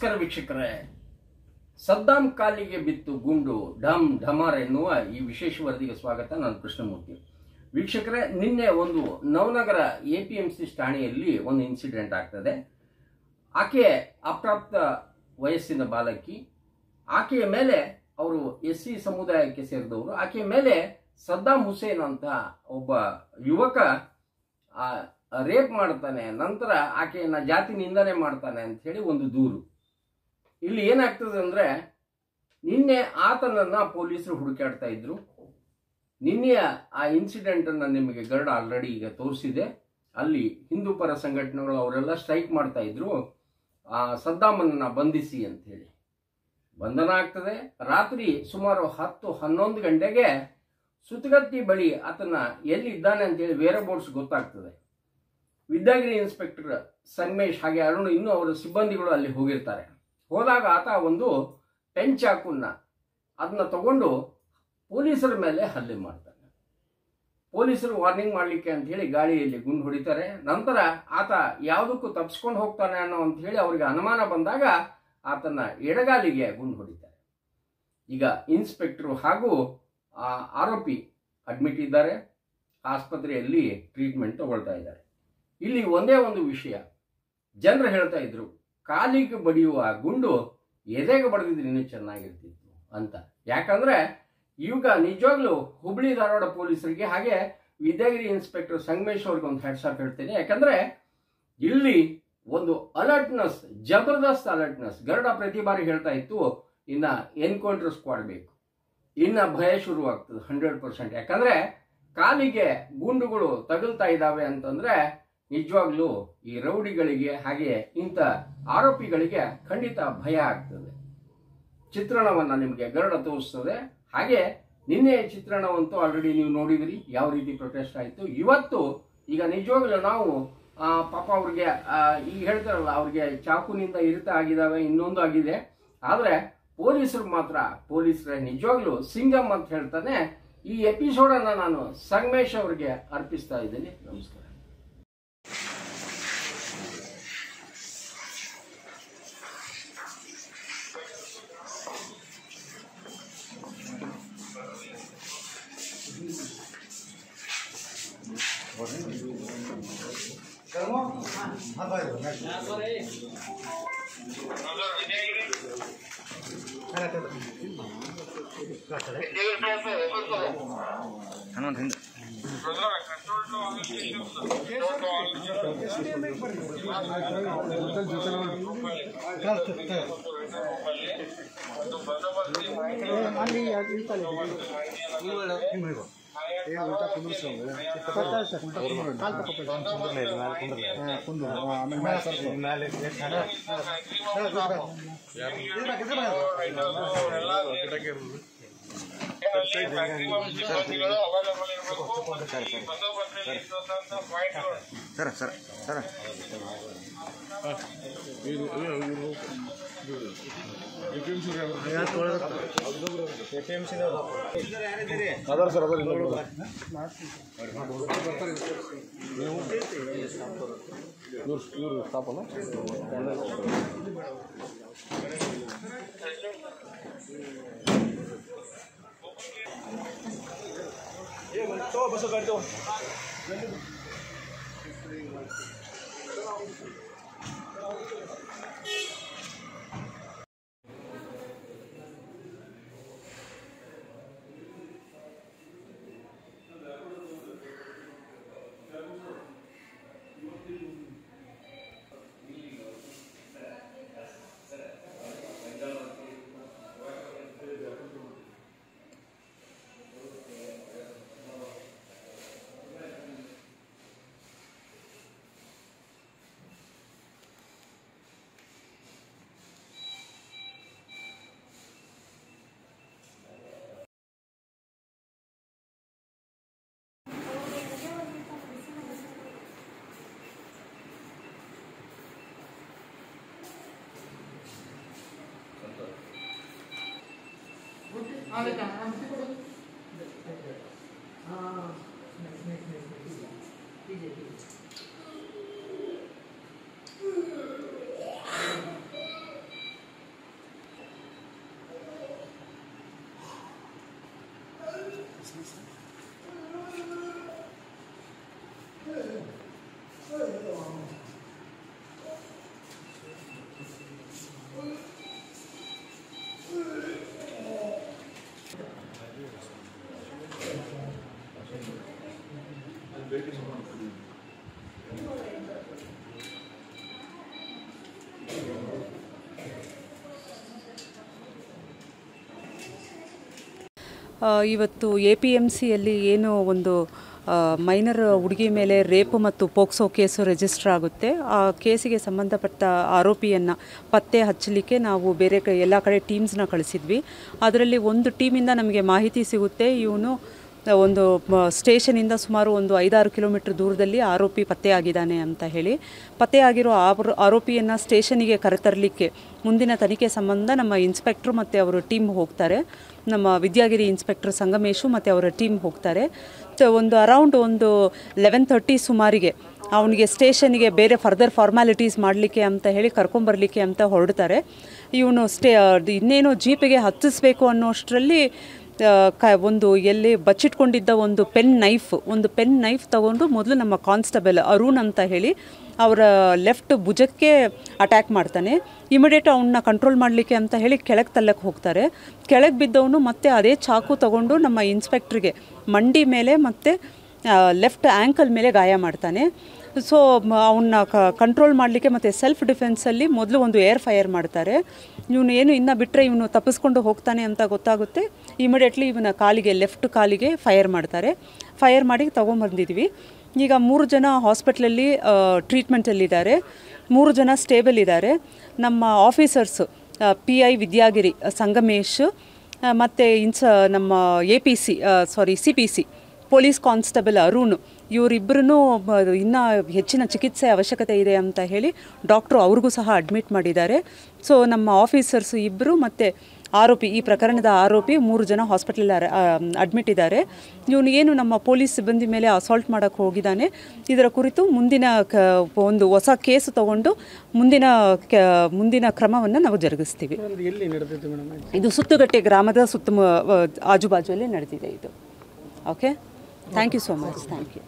ನಮಸ್ಕಾರ ವೀಕ್ಷಕರೇ. ಸದ್ದಾಂ ಕಾಲಿಗೆ ಬಿತ್ತು ಗುಂಡು ಢಮ್ ಢಮಾರ್ ಎನ್ನುವ ಈ ವಿಶೇಷ ವರದಿಗೆ ಸ್ವಾಗತ. ನಾನು ಕೃಷ್ಣಮೂರ್ತಿ. ವೀಕ್ಷಕರೇ, ನಿನ್ನೆ ಒಂದು ನವನಗರ APMC ಠಾಣೆಯಲ್ಲಿ ಒಂದು ಇನ್ಸಿಡೆಂಟ್ ಆಗ್ತದೆ. ಆಕೆ ಅಪ್ರಾಪ್ತ ವಯಸ್ಸಿನ ಬಾಲಕಿ. ಆಕೆಯ ಮೇಲೆ ಅವರು SC ಸಮುದಾಯಕ್ಕೆ ಸೇರಿದವರು. ಆಕೆಯ ಮೇಲೆ ಸದ್ದಾಂ ಹುಸೇನ್ ಅಂತ ಒಬ್ಬ ಯುವಕ ರೇಪ್ ಮಾಡ್ತಾನೆ, ನಂತರ ಆಕೆಯನ್ನ ಜಾತಿ ನಿಂದನೆ ಮಾಡ್ತಾನೆ ಅಂತ ಹೇಳಿ ಒಂದು ದೂರು. ಇಲ್ಲಿ ಏನಾಗ್ತದೆ ಅಂದ್ರೆ, ನಿನ್ನೆ ಆತನನ್ನ ಪೊಲೀಸರು ಹುಡುಕಾಡ್ತಾ ಇದ್ರು. ನಿನ್ನೆಯ ಆ ಇನ್ಸಿಡೆಂಟ್ ಅನ್ನ ನಿಮಗೆ ಗರುಡ ಆಲ್ರೆಡಿ ಈಗ ತೋರಿಸಿದೆ. ಅಲ್ಲಿ ಹಿಂದೂ ಪರ ಸಂಘಟನೆಗಳು ಅವರೆಲ್ಲ ಸ್ಟ್ರೈಕ್ ಮಾಡ್ತಾ ಇದ್ರು, ಸದ್ದಾಮನ್ನ ಬಂಧಿಸಿ ಅಂತ ಹೇಳಿ. ಬಂಧನ ಆಗ್ತದೆ. ರಾತ್ರಿ ಸುಮಾರು 10-11 ಗಂಟೆಗೆ ಸುತಗತ್ತಿ ಬಳಿ ಆತನ ಎಲ್ಲಿದ್ದಾನೆ ಅಂತೇಳಿ ವೇರ ಬೋರ್ಡ್ಸ್ ಗೊತ್ತಾಗ್ತದೆ. ವಿದ್ಯಾಗಿರಿ ಇನ್ಸ್ಪೆಕ್ಟರ್ ಸಂಗಮೇಶ್ ಹಾಗೆ ಅರುಣ್ ಇನ್ನೂ ಅವರ ಸಿಬ್ಬಂದಿಗಳು ಅಲ್ಲಿ ಹೋಗಿರ್ತಾರೆ. ಹೋದಾಗ ಆತ ಒಂದು ಪೆನ್ ಚಾಕುನ್ನ ಅದನ್ನ ತಗೊಂಡು ಪೊಲೀಸರ ಮೇಲೆ ಹಲ್ಲೆ ಮಾಡ್ತಾನೆ. ಪೊಲೀಸರು ವಾರ್ನಿಂಗ್ ಮಾಡಲಿಕ್ಕೆ ಅಂತ ಹೇಳಿ ಗಾಳಿಯಲ್ಲಿ ಗುಂಡು ಹೊಡಿತಾರೆ. ನಂತರ ಆತ ಯಾವುದಕ್ಕೂ ತಪ್ಪಿಸ್ಕೊಂಡು ಹೋಗ್ತಾನೆ ಅನ್ನೋ ಅಂತ ಹೇಳಿ ಅವರಿಗೆ ಅನುಮಾನ ಬಂದಾಗ ಆತನ ಎಡಗಾಲಿಗೆ ಗುಂಡು ಹೊಡಿತಾರೆ. ಈಗ ಇನ್ಸ್ಪೆಕ್ಟರ್ ಹಾಗೂ ಆರೋಪಿ ಅಡ್ಮಿಟ್ ಇದ್ದಾರೆ, ಆಸ್ಪತ್ರೆಯಲ್ಲಿ ಟ್ರೀಟ್ಮೆಂಟ್ ತಗೊಳ್ತಾ ಇದ್ದಾರೆ. ಇಲ್ಲಿ ಒಂದೇ ಒಂದು ವಿಷಯ, ಜನರು ಹೇಳ್ತಾ ಇದ್ರು, ಕಾಲಿಗೆ ಬಡಿಯುವ ಗುಂಡು ಎದೆಗೆ ಬಡಿದಿದ್ರೆ ಇನ್ನೂ ಚೆನ್ನಾಗಿರ್ತಿತ್ತು ಅಂತ. ಯಾಕಂದ್ರೆ ಈಗ ನಿಜವಾಗ್ಲೂ ಹುಬ್ಳಿ ಧಾರವಾಡ ಪೊಲೀಸರಿಗೆ ಹಾಗೆ ವಿದ್ಯಾಗಿರಿ ಇನ್ಸ್ಪೆಕ್ಟರ್ ಸಂಗಮೇಶ್ ಅವ್ರಿಗೆ ಒಂದು ಹ್ಯಾಟ್ಸ್ ಆಫ್ ಹೇಳ್ತೇನೆ. ಯಾಕಂದ್ರೆ ಇಲ್ಲಿ ಒಂದು ಅಲರ್ಟ್ನೆಸ್, ಜಬರ್ದಸ್ತ್ ಅಲರ್ಟ್ನೆಸ್. ಗರುಡ ಪ್ರತಿ ಬಾರಿ ಹೇಳ್ತಾ ಇತ್ತು, ಇನ್ನ ಎನ್ಕೌಂಟರ್ ಸ್ಕ್ವಾಡ್ ಬೇಕು, ಇನ್ನ ಭಯ ಶುರುವಾಗ್ತದೆ 100%. ಯಾಕಂದ್ರೆ ಕಾಲಿಗೆ ಗುಂಡುಗಳು ತಗುಲ್ತಾ ಇದ್ದಾವೆ ಅಂತಂದ್ರೆ ನಿಜವಾಗ್ಲೂ ಈ ರೌಡಿಗಳಿಗೆ ಹಾಗೆ ಇಂಥ ಆರೋಪಿಗಳಿಗೆ ಖಂಡಿತ ಭಯ ಆಗ್ತದೆ. ಚಿತ್ರಣವನ್ನ ನಿಮಗೆ ಗರುಡ ತೋರಿಸ್ತದೆ. ಹಾಗೆ ನಿನ್ನೆ ಚಿತ್ರಣವಂತೂ ಆಲ್ರೆಡಿ ನೀವು ನೋಡಿದ್ರಿ, ಯಾವ ರೀತಿ ಪ್ರೊಟೆಸ್ಟ್ ಆಯಿತು. ಇವತ್ತು ಈಗ ನಿಜವಾಗ್ಲೂ ನಾವು ಪಾಪ ಅವ್ರಿಗೆ ಈಗ ಹೇಳ್ತಾರಲ್ಲ, ಅವ್ರಿಗೆ ಚಾಕುನಿಂದ ಇರಿತ ಆಗಿದಾವೆ, ಇನ್ನೊಂದು ಆಗಿದೆ. ಆದ್ರೆ ಪೊಲೀಸರು ಮಾತ್ರ ಪೊಲೀಸರೇ ನಿಜವಾಗ್ಲೂ ಸಿಂಗಮ್ ಅಂತ ಹೇಳ್ತಾನೆ. ಈ ಎಪಿಸೋಡನ್ನ ನಾನು ಸಂಗಮೇಶ್ ಅವರಿಗೆ ಅರ್ಪಿಸ್ತಾ ಇದ್ದೀನಿ. ನಮಸ್ಕಾರ. ಇವತ್ತು APMCಯಲ್ಲಿ ಏನು ಒಂದು ಮೈನರ್ ಹುಡುಗಿ ಮೇಲೆ ರೇಪ್ ಮತ್ತು ಪೋಕ್ಸೋ ಕೇಸು ರಿಜಿಸ್ಟರ್ ಆಗುತ್ತೆ. ಆ ಕೇಸಿಗೆ ಸಂಬಂಧಪಟ್ಟ ಆರೋಪಿಯನ್ನು ಪತ್ತೆ ಹಚ್ಚಲಿಕ್ಕೆ ನಾವು ಬೇರೆ ಎಲ್ಲ ಕಡೆ ಟೀಮ್ಸ್ನ ಕಳಿಸಿದ್ವಿ. ಅದರಲ್ಲಿ ಒಂದು ಟೀಮಿಂದ ನಮಗೆ ಮಾಹಿತಿ ಸಿಗುತ್ತೆ, ಇವನು ಒಂದು ಸ್ಟೇಷನಿಂದ ಸುಮಾರು ಒಂದು 5-6 ಕಿಲೋಮೀಟರ್ ದೂರದಲ್ಲಿ ಆರೋಪಿ ಪತ್ತೆಯಾಗಿದ್ದಾನೆ ಅಂತ ಹೇಳಿ. ಪತ್ತೆಯಾಗಿರೋ ಆರೋಪಿಯನ್ನು ಸ್ಟೇಷನಿಗೆ ಕರೆತರಲಿಕ್ಕೆ ಮುಂದಿನ ತನಿಖೆ ಸಂಬಂಧ ನಮ್ಮ ಇನ್ಸ್ಪೆಕ್ಟ್ರು ಮತ್ತು ಅವರ ಟೀಮ್ ಹೋಗ್ತಾರೆ. ನಮ್ಮ ವಿದ್ಯಾಗಿರಿ ಇನ್ಸ್ಪೆಕ್ಟರ್ ಸಂಗಮೇಶು ಮತ್ತು ಅವರ ಟೀಮ್ ಹೋಗ್ತಾರೆ. ಒಂದು ಅರೌಂಡ್ 11:30 ಸುಮಾರಿಗೆ ಅವನಿಗೆ ಸ್ಟೇಷನ್ಗೆ ಬೇರೆ ಫರ್ದರ್ ಫಾರ್ಮ್ಯಾಲಿಟೀಸ್ ಮಾಡಲಿಕ್ಕೆ ಅಂತ ಹೇಳಿ ಕರ್ಕೊಂಬರಲಿಕ್ಕೆ ಅಂತ ಹೊರಡ್ತಾರೆ. ಇವನು ಇನ್ನೇನು ಜೀಪಿಗೆ ಹತ್ತಿಸ್ಬೇಕು ಅನ್ನೋಷ್ಟರಲ್ಲಿ ಒಂದು ಎಲ್ಲಿ ಬಚ್ಚಿಟ್ಕೊಂಡಿದ್ದ ಒಂದು ಪೆನ್ ನೈಫ್ ತಗೊಂಡು ಮೊದಲು ನಮ್ಮ ಕಾನ್ಸ್ಟೇಬಲ್ ಅರುಣ್ ಅಂತ ಹೇಳಿ ಅವರ ಲೆಫ್ಟ್ ಭುಜಕ್ಕೆ ಅಟ್ಯಾಕ್ ಮಾಡ್ತಾನೆ. ಇಮಿಡಿಯೇಟ್ ಅವನ್ನ ಕಂಟ್ರೋಲ್ ಮಾಡಲಿಕ್ಕೆ ಅಂತ ಹೇಳಿ ಕೆಳಗೆ ತಳ್ಳಕ್ಕೆ ಹೋಗ್ತಾರೆ. ಕೆಳಗೆ ಬಿದ್ದವನು ಮತ್ತೆ ಅದೇ ಚಾಕು ತಗೊಂಡು ನಮ್ಮ ಇನ್ಸ್ಪೆಕ್ಟ್ರಿಗೆ ಮಂಡಿ ಮೇಲೆ ಮತ್ತು ಲೆಫ್ಟ್ ಆ್ಯಂಕಲ್ ಮೇಲೆ ಗಾಯ ಮಾಡ್ತಾನೆ. ಸೊ ಅವನ್ನ ಕಂಟ್ರೋಲ್ ಮಾಡಲಿಕ್ಕೆ ಮತ್ತು ಸೆಲ್ಫ್ ಡಿಫೆನ್ಸಲ್ಲಿ ಮೊದಲು ಒಂದು ಏರ್ ಫೈರ್ ಮಾಡ್ತಾರೆ. ಇವನು ಏನು ಇನ್ನೂ ಬಿಟ್ಟರೆ ಇವನು ತಪ್ಪಿಸ್ಕೊಂಡು ಹೋಗ್ತಾನೆ ಅಂತ ಗೊತ್ತಾಗುತ್ತೆ. ಇಮಿಡಿಯೇಟ್ಲಿ ಇವನ ಲೆಫ್ಟ್ ಕಾಲಿಗೆ ಫೈರ್ ಮಾಡ್ತಾರೆ. ಫೈರ್ ಮಾಡಿ ತೊಗೊಂಬಂದಿದ್ವಿ. ಈಗ 3 ಜನ ಹಾಸ್ಪಿಟ್ಲಲ್ಲಿ ಟ್ರೀಟ್ಮೆಂಟಲ್ಲಿದ್ದಾರೆ, 3 ಜನ ಸ್ಟೇಬಲ್ ಇದ್ದಾರೆ. ನಮ್ಮ ಆಫೀಸರ್ಸು PI ವಿದ್ಯಾಗಿರಿ ಸಂಗಮೇಶ್ ಮತ್ತು ನಮ್ಮ CPC ಪೊಲೀಸ್ ಕಾನ್ಸ್ಟೇಬಲ್ ಅರುಣ್, ಇವರಿಬ್ಬರೂ ಇನ್ನೂ ಹೆಚ್ಚಿನ ಚಿಕಿತ್ಸೆ ಅವಶ್ಯಕತೆ ಇದೆ ಅಂತ ಹೇಳಿ ಡಾಕ್ಟ್ರು ಅವ್ರಿಗೂ ಸಹ ಅಡ್ಮಿಟ್ ಮಾಡಿದ್ದಾರೆ. ಸೊ ನಮ್ಮ ಆಫೀಸರ್ಸು ಇಬ್ಬರು ಮತ್ತು ಈ ಪ್ರಕರಣದ ಆರೋಪಿ 3 ಜನ ಹಾಸ್ಪಿಟಲ್ ಅಡ್ಮಿಟ್ ಇದ್ದಾರೆ. ಇವನು ಏನು ನಮ್ಮ ಪೊಲೀಸ್ ಸಿಬ್ಬಂದಿ ಮೇಲೆ ಅಸಾಲ್ಟ್ ಮಾಡೋಕ್ಕೆ ಹೋಗಿದ್ದಾನೆ, ಇದರ ಕುರಿತು ಮುಂದಿನ ಒಂದು ಹೊಸ ಕೇಸು ತಗೊಂಡು ಮುಂದಿನ ಕ್ರಮವನ್ನು ನಾವು ಜರುಗಿಸ್ತೀವಿ. ಇದು ಸುತ್ತುಗಟ್ಟೆ ಗ್ರಾಮದ ಆಜುಬಾಜುವಲ್ಲೇ ನಡೆದಿದೆ ಇದು. Okay, thank you so much. Thank you.